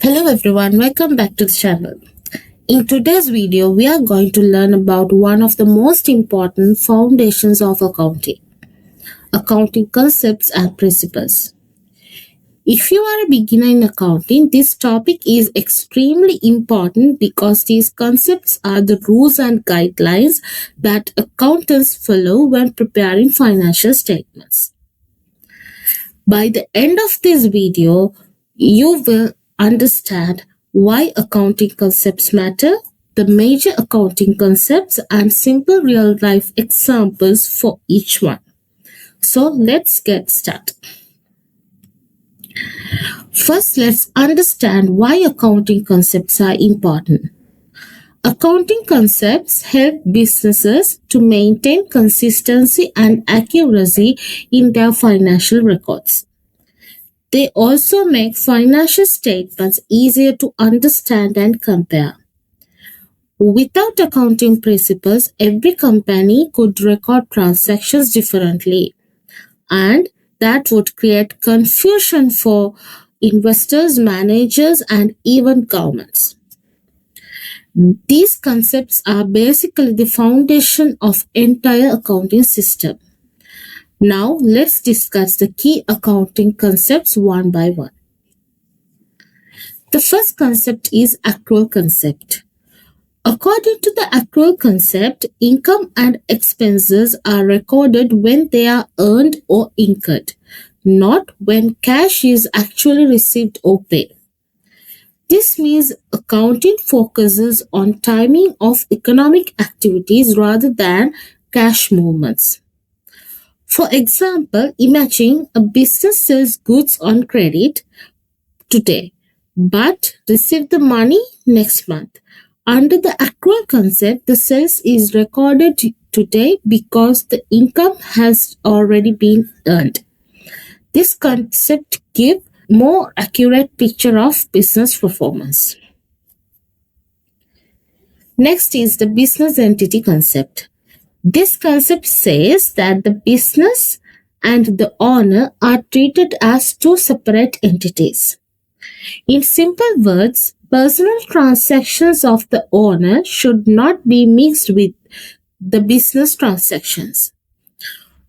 Hello everyone, welcome back to the channel. In today's video, we are going to learn about one of the most important foundations of accounting concepts and principles. If you are a beginner in accounting, this topic is extremely important because these concepts are the rules and guidelines that accountants follow when preparing financial statements. By the end of this video, you will understand why accounting concepts matter, the major accounting concepts, and simple real life examples for each one. So let's get started. First, let's understand why accounting concepts are important. Accounting concepts help businesses to maintain consistency and accuracy in their financial records. They also make financial statements easier to understand and compare. Without accounting principles, every company could record transactions differently, and that would create confusion for investors, managers, and even governments. These concepts are basically the foundation of entire accounting system. Now let's discuss the key accounting concepts one by one. The first concept is accrual concept. According to the accrual concept, income and expenses are recorded when they are earned or incurred, not when cash is actually received or paid. This means accounting focuses on timing of economic activities rather than cash movements. For example, imagine a business sells goods on credit today, but receive the money next month. Under the accrual concept, the sales is recorded today because the income has already been earned. This concept gives more accurate picture of business performance. Next is the business entity concept. This concept says that the business and the owner are treated as two separate entities. In simple words, personal transactions of the owner should not be mixed with the business transactions.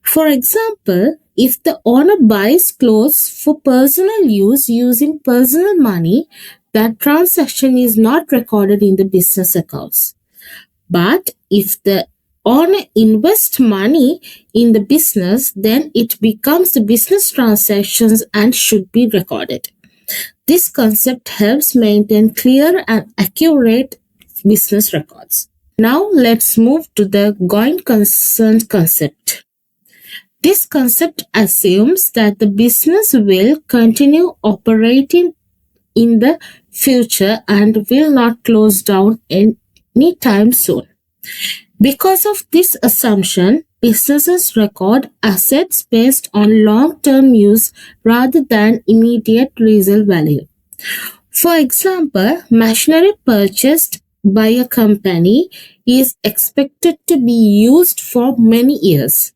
For example, if the owner buys clothes for personal use using personal money, that transaction is not recorded in the business accounts. But if the owner invests money in the business, then it becomes the business transactions and should be recorded. This concept helps maintain clear and accurate business records. Now let's move to the going concern concept. This concept assumes that the business will continue operating in the future and will not close down anytime soon. Because of this assumption, businesses record assets based on long-term use rather than immediate resale value. For example, machinery purchased by a company is expected to be used for many years.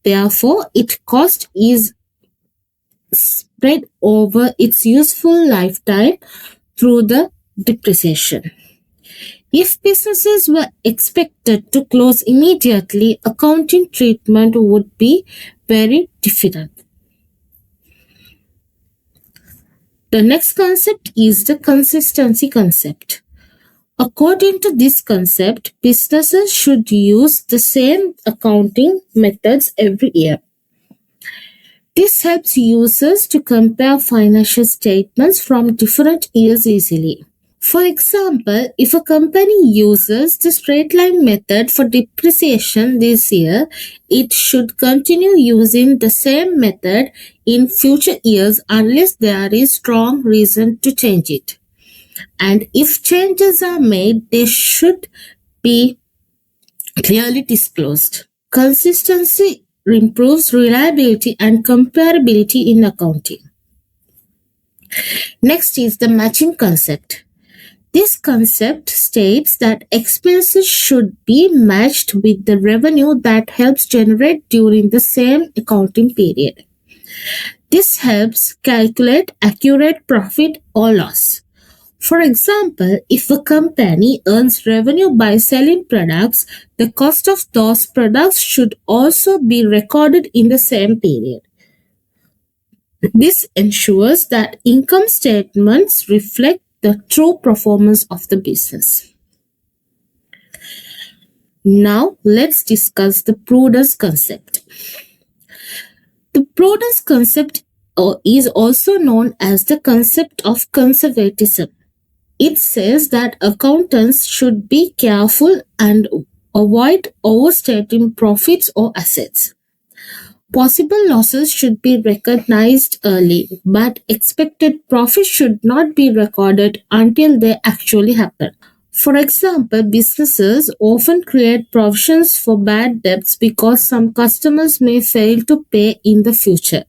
Therefore, its cost is spread over its useful lifetime through the depreciation. If businesses were expected to close immediately, accounting treatment would be very different. The next concept is the consistency concept. According to this concept, businesses should use the same accounting methods every year. This helps users to compare financial statements from different years easily. For example, if a company uses the straight line method for depreciation this year, it should continue using the same method in future years unless there is strong reason to change it. And if changes are made, they should be clearly disclosed. Consistency improves reliability and comparability in accounting. Next is the matching concept. This concept states that expenses should be matched with the revenue that helps generate during the same accounting period. This helps calculate accurate profit or loss. For example, if a company earns revenue by selling products, the cost of those products should also be recorded in the same period. This ensures that income statements reflect the true performance of the business. Now, let's discuss the prudence concept. The prudence concept is also known as the concept of conservatism. It says that accountants should be careful and avoid overstating profits or assets. Possible losses should be recognized early, but expected profits should not be recorded until they actually happen. For example, businesses often create provisions for bad debts because some customers may fail to pay in the future.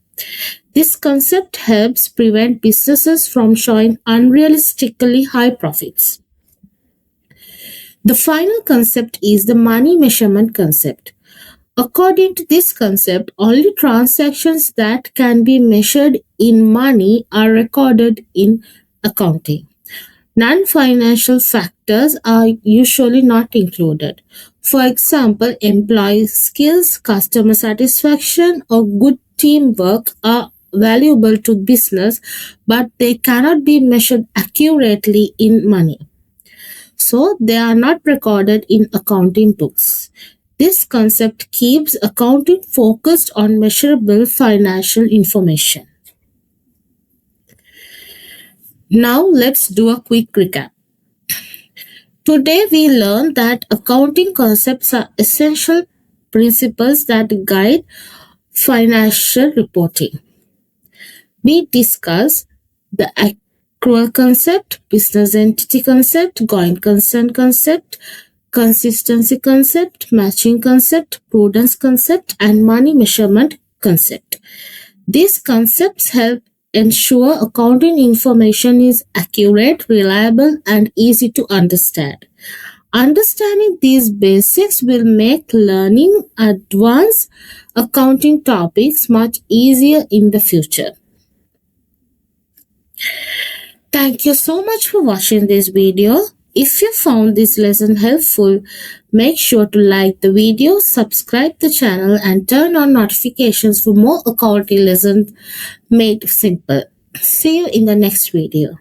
This concept helps prevent businesses from showing unrealistically high profits. The final concept is the money measurement concept. According to this concept, only transactions that can be measured in money are recorded in accounting. Non-financial factors are usually not included. For example, employee skills, customer satisfaction, or good teamwork are valuable to business, but they cannot be measured accurately in money. So they are not recorded in accounting books. This concept keeps accounting focused on measurable financial information. Now let's do a quick recap. Today we learned that accounting concepts are essential principles that guide financial reporting. We discussed the accrual concept, business entity concept, going concern concept, consistency concept, matching concept, prudence concept, and money measurement concept. These concepts help ensure accounting information is accurate, reliable, and easy to understand. Understanding these basics will make learning advanced accounting topics much easier in the future. Thank you so much for watching this video. If you found this lesson helpful, make sure to like the video, subscribe the channel, and turn on notifications for more accounting lessons made simple. See you in the next video.